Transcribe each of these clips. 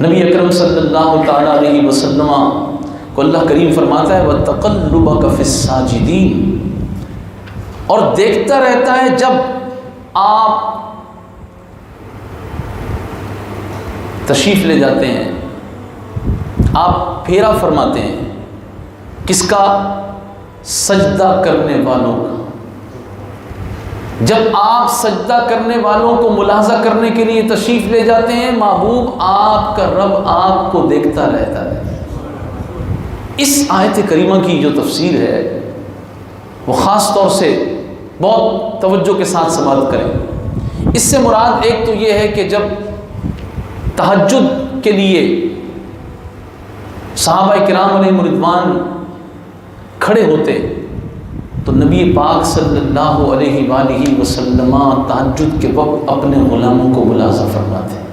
نبی اکرم صلی اللہ تعالیٰ علیہ وسلم کو اللہ کریم فرماتا ہے وَتَقَلُّبَكَ فِي السَّاجِدِينَ، اور دیکھتا رہتا ہے جب آپ تشریف لے جاتے ہیں، آپ پھیرا فرماتے ہیں، کس کا؟ سجدہ کرنے والوں کا۔ جب آپ سجدہ کرنے والوں کو ملاحظہ کرنے کے لیے تشریف لے جاتے ہیں، محبوب آپ کا رب آپ کو دیکھتا رہتا ہے۔ اس آیت کریمہ کی جو تفسیر ہے وہ خاص طور سے بہت توجہ کے ساتھ سماعت کریں۔ اس سے مراد ایک تو یہ ہے کہ جب تہجد کے لیے صحابہ کرام علیہ رضوان کھڑے ہوتے تو نبی پاک صلی اللہ علیہ وآلہ وسلم تہجد کے وقت اپنے غلاموں کو ملاحظہ فرماتے ہیں۔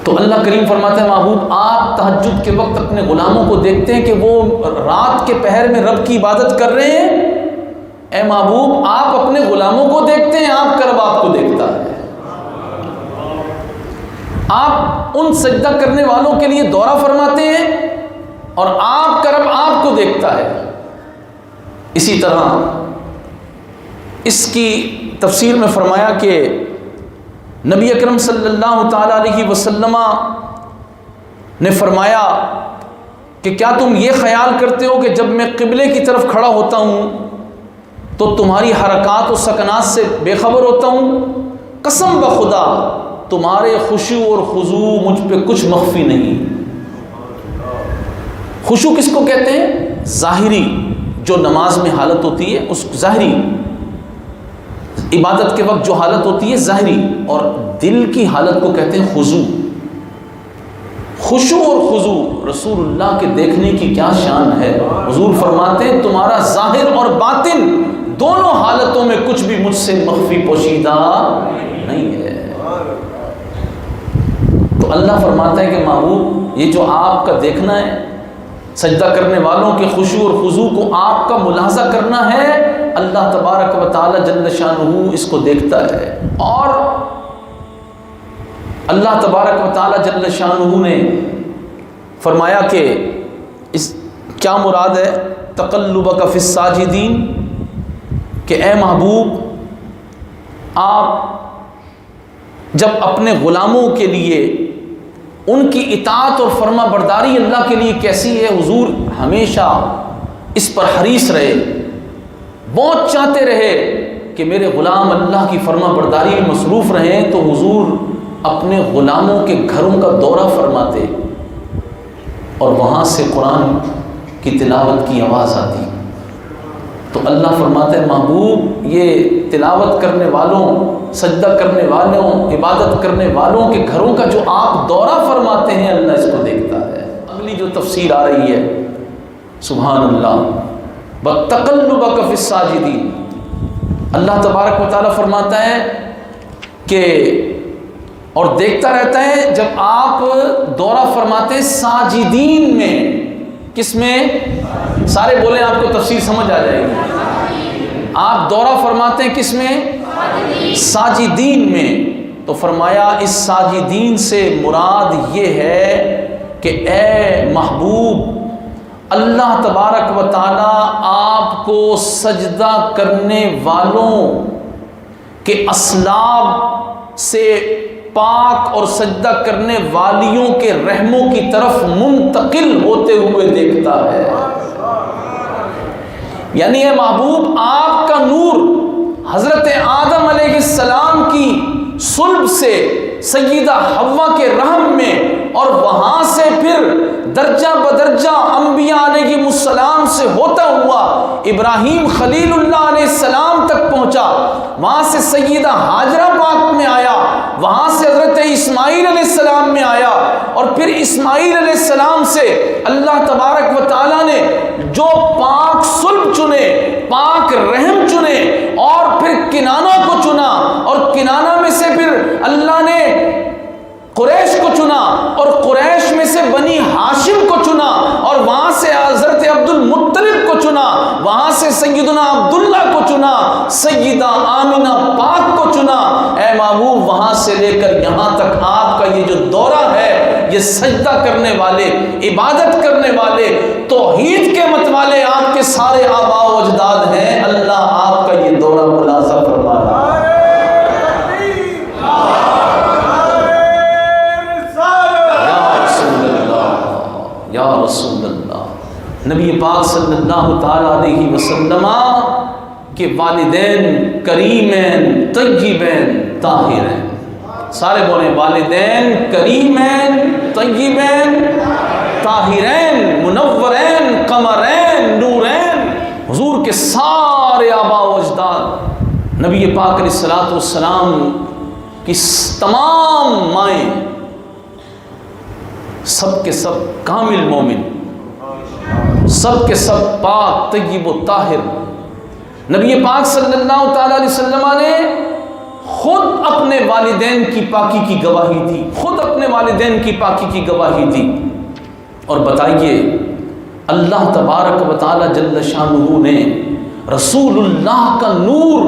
تو اللہ کریم فرماتے ہیں محبوب آپ تہجد کے وقت اپنے غلاموں کو دیکھتے ہیں کہ وہ رات کے پہر میں رب کی عبادت کر رہے ہیں۔ اے محبوب آپ اپنے غلاموں کو دیکھتے ہیں، آپ کا رب آپ کو دیکھتا ہے۔ آپ ان سجدہ کرنے والوں کے لیے دورہ فرماتے ہیں اور آپ کا رب آپ کو دیکھتا ہے۔ اسی طرح اس کی تفسیر میں فرمایا کہ نبی اکرم صلی اللہ تعالیٰ علیہ وسلم نے فرمایا کہ کیا تم یہ خیال کرتے ہو کہ جب میں قبلے کی طرف کھڑا ہوتا ہوں تو تمہاری حرکات و سکنات سے بے خبر ہوتا ہوں؟ قسم بخدا تمہارے خشوع اور خضوع مجھ پہ کچھ مخفی نہیں۔ خشوع کس کو کہتے ہیں؟ ظاہری جو نماز میں حالت ہوتی ہے، اس ظاہری عبادت کے وقت جو حالت ہوتی ہے ظاہری، اور دل کی حالت کو کہتے ہیں خضوع۔ خشوع اور خضوع رسول اللہ کے دیکھنے کی کیا شان ہے۔ حضور فرماتے ہیں تمہارا ظاہر اور باطن دونوں حالتوں میں کچھ بھی مجھ سے مخفی پوشیدہ نہیں ہے۔ تو اللہ فرماتا ہے کہ محبوب یہ جو آپ کا دیکھنا ہے، سجدہ کرنے والوں کے خشوع اور خضوع کو آپ کا ملاحظہ کرنا ہے، اللہ تبارک و تعالی جل شانہ اس کو دیکھتا ہے۔ اور اللہ تبارک و تعالی جل شانہ نے فرمایا کہ اس کیا مراد ہے تقلبک فی الساجدین، کہ اے محبوب آپ جب اپنے غلاموں کے لیے ان کی اطاعت اور فرما برداری اللہ کے لیے کیسی ہے، حضور ہمیشہ اس پر حریص رہے، بہت چاہتے رہے کہ میرے غلام اللہ کی فرما برداری میں مصروف رہیں، تو حضور اپنے غلاموں کے گھروں کا دورہ فرماتے اور وہاں سے قرآن کی تلاوت کی آواز آتی۔ تو اللہ فرماتے ہیں محبوب یہ تلاوت کرنے والوں، سجدہ کرنے والوں، عبادت کرنے والوں کے گھروں کا جو آپ دورہ فرماتے ہیں، اللہ اس کو دیکھتا ہے۔ اگلی جو تفسیر آ رہی ہے سبحان اللہ وَتَقَلُّبَكَ فِي السَّاجِدِينَ، اللہ تبارک و تعالیٰ فرماتا ہے کہ اور دیکھتا رہتا ہے جب آپ دورہ فرماتے ہیں ساجدین میں، کس میں؟ سارے بولیں آپ کو تفسیر سمجھ آ جائے گی۔ آپ دورہ فرماتے ہیں کس میں؟ ساجدین میں۔ تو فرمایا اس ساجدین سے مراد یہ ہے کہ اے محبوب اللہ تبارک و تعالی آپ کو سجدہ کرنے والوں کے اسلاب سے پاک اور سجدہ کرنے والیوں کے رحموں کی طرف منتقل ہوتے ہوئے دیکھتا ہے۔ یعنی اے محبوب آپ کا نور حضرت آدم علیہ السلام کی صلب سے سیدہ حوا کے رحم میں، اور وہاں سے پھر درجہ بدرجہ انبیاء علیہ السلام سے ہوتا ہوا ابراہیم خلیل اللہ علیہ السلام تک پہنچا، وہاں سے سیدہ ہاجرہ پاک میں آیا، وہاں سے حضرت اسماعیل علیہ السلام میں آیا، اور پھر اسماعیل علیہ السلام سے اللہ تبارک و تعالیٰ نے جو پاک صلب چنے، پاک رحم چنے، اور پھر کنانہ کو چنا، اور کنانہ میں سے پھر اللہ نے قریش کو چنا، اور قریش میں سے بنی ہاشم کو چنا، اور وہاں سے حضرت عبد المطلب کو چنا، وہاں سے سیدنا عبداللہ کو چنا، سیدہ آمنہ پاک کو چنا۔ اے محبوب وہاں سے لے کر یہاں تک آپ کا یہ جو دورہ یہ سجدہ کرنے والے، عبادت کرنے والے، توحید کے متوالے آپ کے سارے آباء و اجداد ہیں، اللہ آپ کا یہ دورہ خلاصہ فرما رہا ہے۔ یا رسول اللہ، نبی پاک صلی اللہ تعالی علیہ وسلم کے والدین کریمین طیبین طاہرین، سارے بولیں والدین کریمین طیبین طاہرین منورین قمرین نورین۔ حضور کے سارے آباء و اجداد، نبی پاک علیہ الصلوۃ والسلام کی تمام مائیں، سب کے سب کامل مومن، سب کے سب پاک طیب و طاہر۔ نبی پاک صلی اللہ تعالی علیہ وسلم نے خود اپنے والدین کی پاکی کی گواہی دی، خود اپنے والدین کی پاکی کی گواہی دی۔ اور بتائیے اللہ تبارک و تعالی جل شانہ نے رسول اللہ کا نور،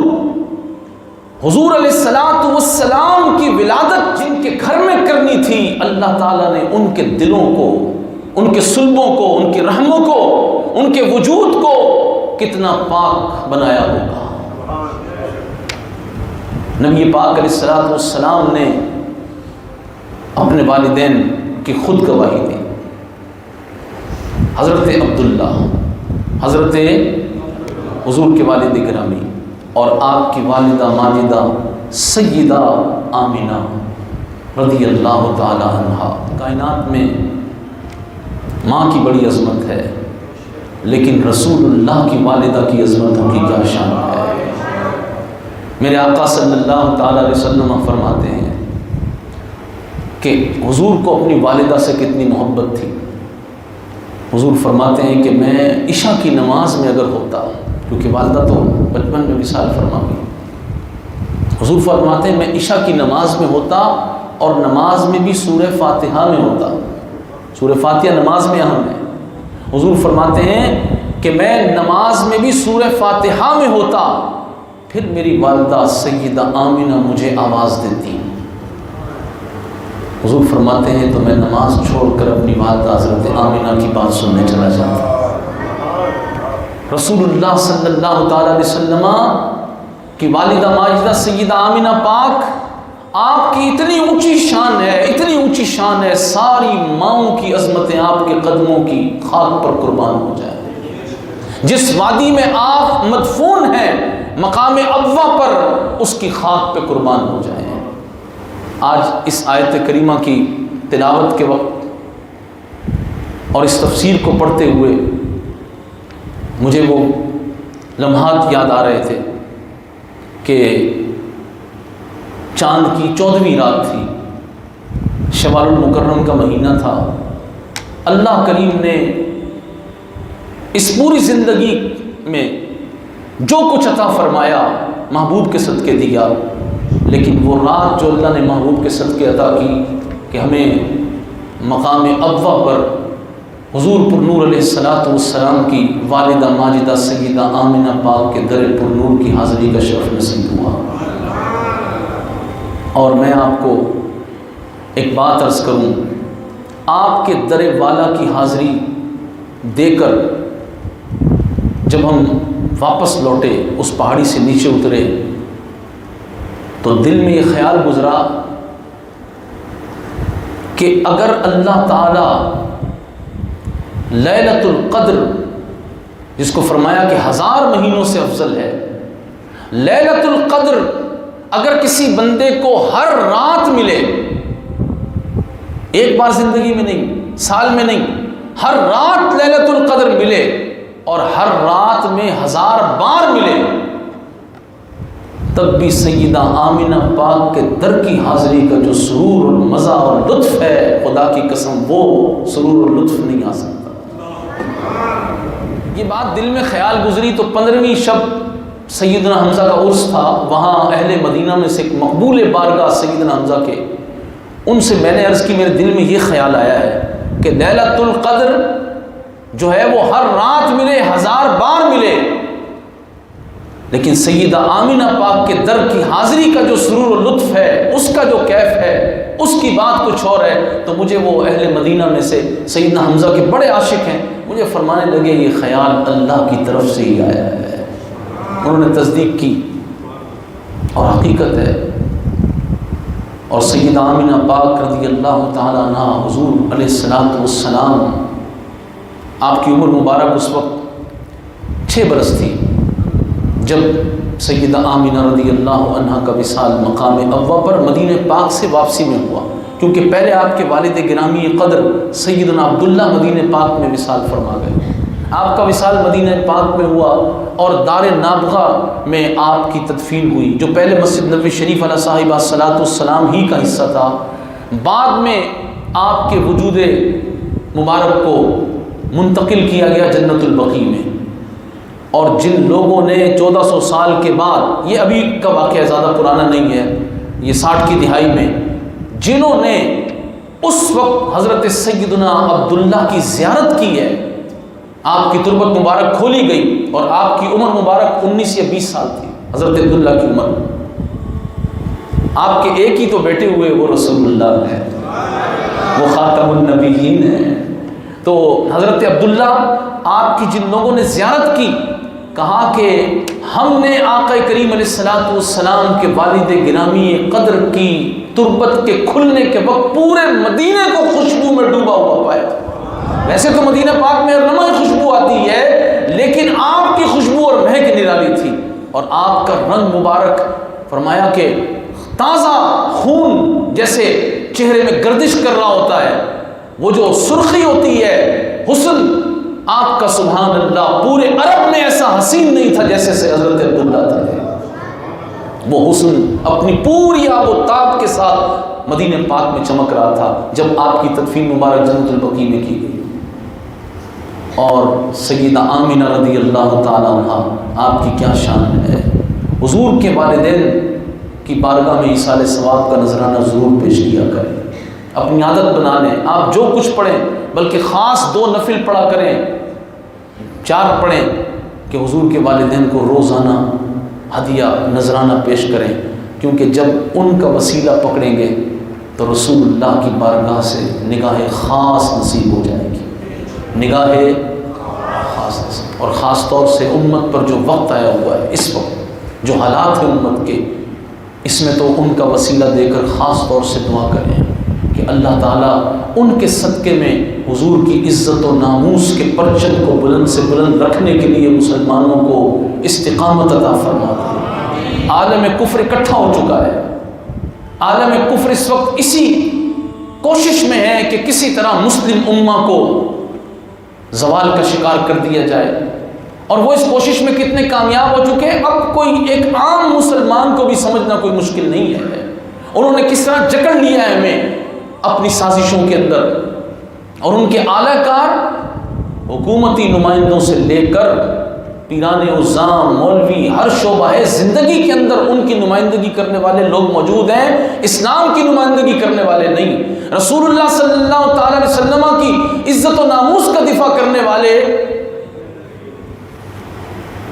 حضور علیہ السلام کی ولادت جن کے گھر میں کرنی تھی، اللہ تعالیٰ نے ان کے دلوں کو، ان کے صلبوں کو، ان کے رحموں کو، ان کے وجود کو کتنا پاک بنایا ہوگا۔ نبی پاک علیہ السلام نے اپنے والدین کی خود گواہی دی۔ حضرت عبداللہ، حضرت حضور کے والد گرامی اور آپ کی والدہ ماجدہ سیدہ آمینہ رضی اللہ تعالی عنہا۔ کائنات میں ماں کی بڑی عظمت ہے، لیکن رسول اللہ کی والدہ کی عظمتوں کی کیا شان ہے۔ میرے آقا صلی اللہ تعالی علیہ وسلم فرماتے ہیں کہ حضور کو اپنی والدہ سے کتنی محبت تھی۔ حضور فرماتے ہیں کہ میں عشاء کی نماز میں اگر ہوتا، کیونکہ والدہ تو بچپن میں وصال فرما گئی، حضور فرماتے ہیں میں عشاء کی نماز میں ہوتا اور نماز میں بھی سورہ فاتحہ میں ہوتا۔ سورہ فاتحہ نماز میں اہم ہے۔ حضور فرماتے ہیں کہ میں نماز میں بھی سورہ فاتحہ میں ہوتا، پھر میری والدہ سیدہ آمینہ مجھے آواز دیتی، حضور فرماتے ہیں تو میں نماز چھوڑ کر اپنی والدہ حضرت آمینہ کی بات سننے چلا جاتا۔ رسول اللہ صلی اللہ تعالی علیہ وسلم کی والدہ ماجدہ سیدہ آمینہ پاک، آپ کی اتنی اونچی شان ہے، اتنی اونچی شان ہے، ساری ماؤں کی عظمتیں آپ کے قدموں کی خاک پر قربان ہو جائیں۔ جس وادی میں آپ مدفون ہیں مقام ابوا پر، اس کی خاک پہ قربان ہو جائیں۔ آج اس آیت کریمہ کی تلاوت کے وقت اور اس تفسیر کو پڑھتے ہوئے مجھے وہ لمحات یاد آ رہے تھے کہ چاند کی 14ویں رات تھی، شوال المکرم کا مہینہ تھا۔ اللہ کریم نے اس پوری زندگی میں جو کچھ عطا فرمایا محبوب کے صدقے دیا، لیکن وہ رات جو اللہ نے محبوب کے صدقے عطا کی کہ ہمیں مقام ابوا پر حضور پر نور علیہ السلام کی والدہ ماجدہ سیدہ آمینہ پاک کے در پر نور کی حاضری کا شرف نصیب ہوا۔ اور میں آپ کو ایک بات عرض کروں، آپ کے در والا کی حاضری دے کر جب ہم واپس لوٹے، اس پہاڑی سے نیچے اترے، تو دل میں یہ خیال گزرا کہ اگر اللہ تعالی لیلۃ القدر، جس کو فرمایا کہ 1000 مہینوں سے افضل ہے، لیلۃ القدر اگر کسی بندے کو ہر رات ملے، ایک بار زندگی میں نہیں، سال میں نہیں، ہر رات لیلۃ القدر ملے اور ہر رات میں 1000 بار ملے، تب بھی سیدہ آمینہ پاک کے در کی حاضری کا جو سرور اور مزہ اور لطف ہے، خدا کی قسم وہ سرور اور لطف نہیں آ سکتا۔ یہ بات دل میں خیال گزری تو 15ویں شب سیدنا حمزہ کا عرس تھا، وہاں اہل مدینہ میں سے ایک مقبول بارگاہ سیدنا حمزہ کے، ان سے میں نے عرض کی، میرے دل میں یہ خیال آیا ہے کہ لیلۃ القدر جو ہے وہ ہر رات ملے، 1000 بار ملے، لیکن سیدہ آمینہ پاک کے در کی حاضری کا جو سرور و لطف ہے، اس کا جو کیف ہے، اس کی بات کچھ اور ہے، تو مجھے وہ اہل مدینہ میں سے سیدنا حمزہ کے بڑے عاشق ہیں، مجھے فرمانے لگے یہ خیال اللہ کی طرف سے ہی آیا ہے۔ انہوں نے تصدیق کی اور حقیقت ہے۔ اور سیدہ آمینہ پاک رضی اللہ تعالیٰ عنہ، حضور علیہ السلام، آپ کی عمر مبارک اس وقت 6 برس تھی جب سیدہ آمینہ رضی اللہ عنہ کا وصال مقام ابوا پر مدینہ پاک سے واپسی میں ہوا، کیونکہ پہلے آپ کے والد گرامی قدر سیدنا عبداللہ مدینہ پاک میں وصال فرما گئے۔ آپ کا وصال مدینہ پاک میں ہوا اور دار نابغہ میں آپ کی تدفین ہوئی، جو پہلے مسجد نبوی شریف علیہ صاحبہ الصلاۃ والسلام ہی کا حصہ تھا۔ بعد میں آپ کے وجود مبارک کو منتقل کیا گیا جنت البقیع میں، اور جن لوگوں نے 1400 سال کے بعد، یہ ابھی کا واقعہ زیادہ پرانا نہیں ہے، یہ 60 کی دہائی میں، جنہوں نے اس وقت حضرت سیدنا عبداللہ کی زیارت کی ہے، آپ کی تربت مبارک کھولی گئی اور آپ کی عمر مبارک 19 یا 20 سال تھی، حضرت عبداللہ کی عمر۔ آپ کے ایک ہی تو بیٹے ہوئے، وہ رسول اللہ ہے، وہ خاتم النبیین ہے۔ تو حضرت عبداللہ، آپ کی جن لوگوں نے زیارت کی، کہا کہ ہم نے آقا کریم علیہ الصلوۃ والسلام کے والد گرامی قدر کی تربت کے کھلنے کے وقت پورے مدینے کو خوشبو میں ڈوبا ہوا پایا۔ ویسے تو مدینہ پاک میں ہر لمحہ خوشبو آتی ہے، لیکن آپ کی خوشبو اور مہک نرالی تھی، اور آپ کا رنگ مبارک فرمایا کہ تازہ خون جیسے چہرے میں گردش کر رہا ہوتا ہے، وہ جو سرخی ہوتی ہے، حسن آپ کا سبحان اللہ پورے عرب میں ایسا حسین نہیں تھا جیسے سے حضرت عبداللہ تھے۔ وہ حسن اپنی پوری آب و تاب کے ساتھ مدینہ پاک میں چمک رہا تھا جب آپ کی تدفین مبارک جنت البقیع میں کی گئی۔ اور سیدہ آمینہ رضی اللہ تعالیٰ عنہ، آپ کی کیا شان ہے، حضور کے والدین کی بارگاہ میں ایصال ثواب کا نذرانہ ضرور پیش کیا کریں، اپنی عادت بنا لیں۔ آپ جو کچھ پڑھیں، بلکہ خاص 2 نفل پڑھا کریں، 4 پڑھیں، کہ حضور کے والدین کو روزانہ ہدیہ نذرانہ پیش کریں، کیونکہ جب ان کا وسیلہ پکڑیں گے تو رسول اللہ کی بارگاہ سے نگاہ خاص نصیب ہو جائے گی، نگاہ خاص نصیب۔ اور خاص طور سے امت پر جو وقت آیا ہوا ہے، اس وقت جو حالات ہیں امت کے، اس میں تو ان کا وسیلہ دے کر خاص طور سے دعا کریں کہ اللہ تعالیٰ ان کے صدقے میں حضور کی عزت و ناموس کے پرچم کو بلند سے بلند رکھنے کے لیے مسلمانوں کو استقامت عطا فرما دے۔ عالم کفر اکٹھا ہو چکا ہے، عالم کفر اس وقت اسی کوشش میں ہے کہ کسی طرح مسلم امہ کو زوال کا شکار کر دیا جائے، اور وہ اس کوشش میں کتنے کامیاب ہو چکے ہیں، اب کوئی ایک عام مسلمان کو بھی سمجھنا کوئی مشکل نہیں ہے۔ انہوں نے کس طرح جکڑ لیا ہے ہمیں اپنی سازشوں کے اندر، اور ان کے اعلی کار حکومتی نمائندوں سے لے کر پیران عظام، مولوی، ہر شعبہ زندگی کے اندر ان کی نمائندگی کرنے والے لوگ موجود ہیں، اسلام کی نمائندگی کرنے والے نہیں، رسول اللہ صلی اللہ تعالی علیہ وسلم کی عزت و ناموس کا دفاع کرنے والے۔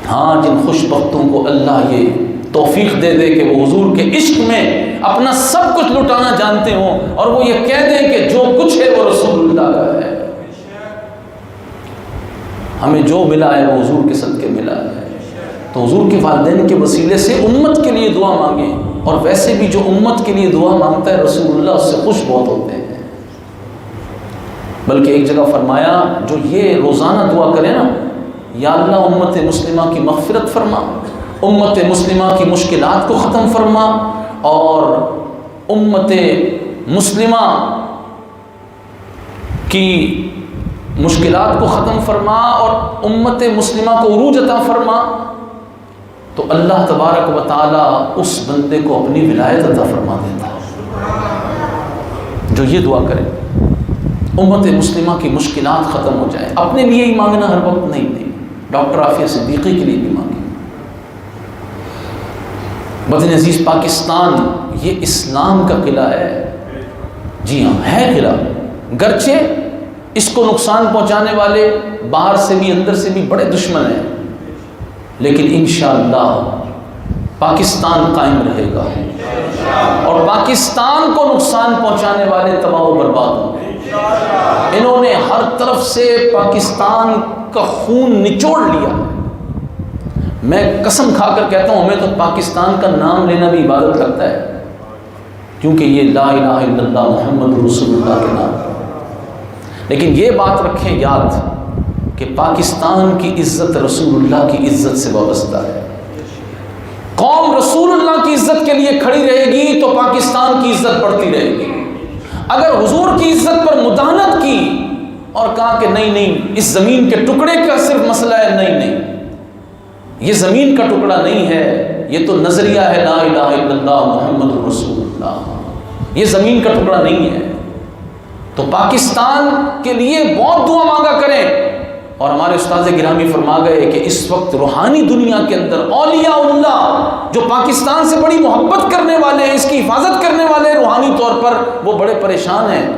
ہاں، جن خوش بختوں کو اللہ یہ توفیق دے دے کہ وہ حضور کے عشق میں اپنا سب کچھ لٹانا جانتے ہوں، اور وہ یہ کہہ دیں کہ جو کچھ ہے وہ رسول اللہ کا ہے، ہمیں جو ملا ہے وہ حضور کے صدقے ملا ہے، تو حضور کے والدین کے وسیلے سے امت کے لیے دعا مانگیں، اور ویسے بھی جو امت کے لیے دعا مانگتا ہے رسول اللہ اس سے خوش بہت ہوتے ہیں۔ بلکہ ایک جگہ فرمایا، جو یہ روزانہ دعا کرے نا، یا اللہ امت مسلمہ کی مغفرت فرما، امت مسلمہ کی مشکلات کو ختم فرما، اور امت مسلمہ کی مشکلات کو ختم فرما، اور امت مسلمہ کو عروج عطا فرما، تو اللہ تبارک و تعالیٰ اس بندے کو اپنی ولایت عطا فرما دیتا ہے۔ جو یہ دعا کرے امت مسلمہ کی مشکلات ختم ہو جائے، اپنے لیے ہی مانگنا ہر وقت نہیں، ڈاکٹر عافیہ صدیقی کے لیے بھی مانگیں۔ وطن عزیز پاکستان یہ اسلام کا قلعہ ہے، جی ہاں ہے قلعہ، گرچہ اس کو نقصان پہنچانے والے باہر سے بھی اندر سے بھی بڑے دشمن ہیں، لیکن انشاءاللہ پاکستان قائم رہے گا اور پاکستان کو نقصان پہنچانے والے تباہ و برباد ہوں گے۔ انہوں نے ہر طرف سے پاکستان کا خون نچوڑ لیا۔ میں قسم کھا کر کہتا ہوں ہمیں تو پاکستان کا نام لینا بھی عبادت لگتا ہے، کیونکہ یہ لا الہ الا اللہ محمد رسول اللہ کے نام ہے۔ لیکن یہ بات رکھیں یاد کہ پاکستان کی عزت رسول اللہ کی عزت سے وابستہ ہے۔ قوم رسول اللہ کی عزت کے لیے کھڑی رہے گی تو پاکستان کی عزت بڑھتی رہے گی۔ اگر حضور کی عزت پر مداہنت کی اور کہا کہ نہیں اس زمین کے ٹکڑے کا صرف مسئلہ ہے، نہیں یہ زمین کا ٹکڑا نہیں ہے، یہ تو نظریہ ہے لا الہ الا اللہ محمد رسول اللہ، یہ زمین کا ٹکڑا نہیں ہے، تو پاکستان کے لیے بہت دعا مانگا کریں۔ اور ہمارے استاد گرامی فرما گئے کہ اس وقت روحانی دنیا کے اندر اولیاء اللہ جو پاکستان سے بڑی محبت کرنے والے ہیں، اس کی حفاظت کرنے والے روحانی طور پر، وہ بڑے پریشان ہیں،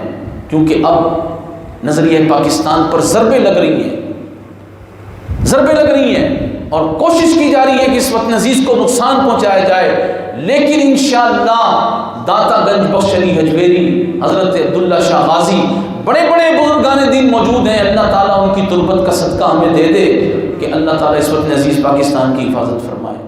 کیونکہ اب نظریہ پاکستان پر ضربیں لگ رہی ہیں اور کوشش کی جا رہی ہے کہ اس وقت عزیز کو نقصان پہنچایا جائے۔ لیکن انشاءاللہ داتا گنج بخش علی حجویری، حضرت عبداللہ شاہ غازی، بڑے بڑے بزرگان دین موجود ہیں، اللہ تعالیٰ ان کی تربت کا صدقہ ہمیں دے دے کہ اللہ تعالیٰ اس وقت عزیز پاکستان کی حفاظت فرمائے۔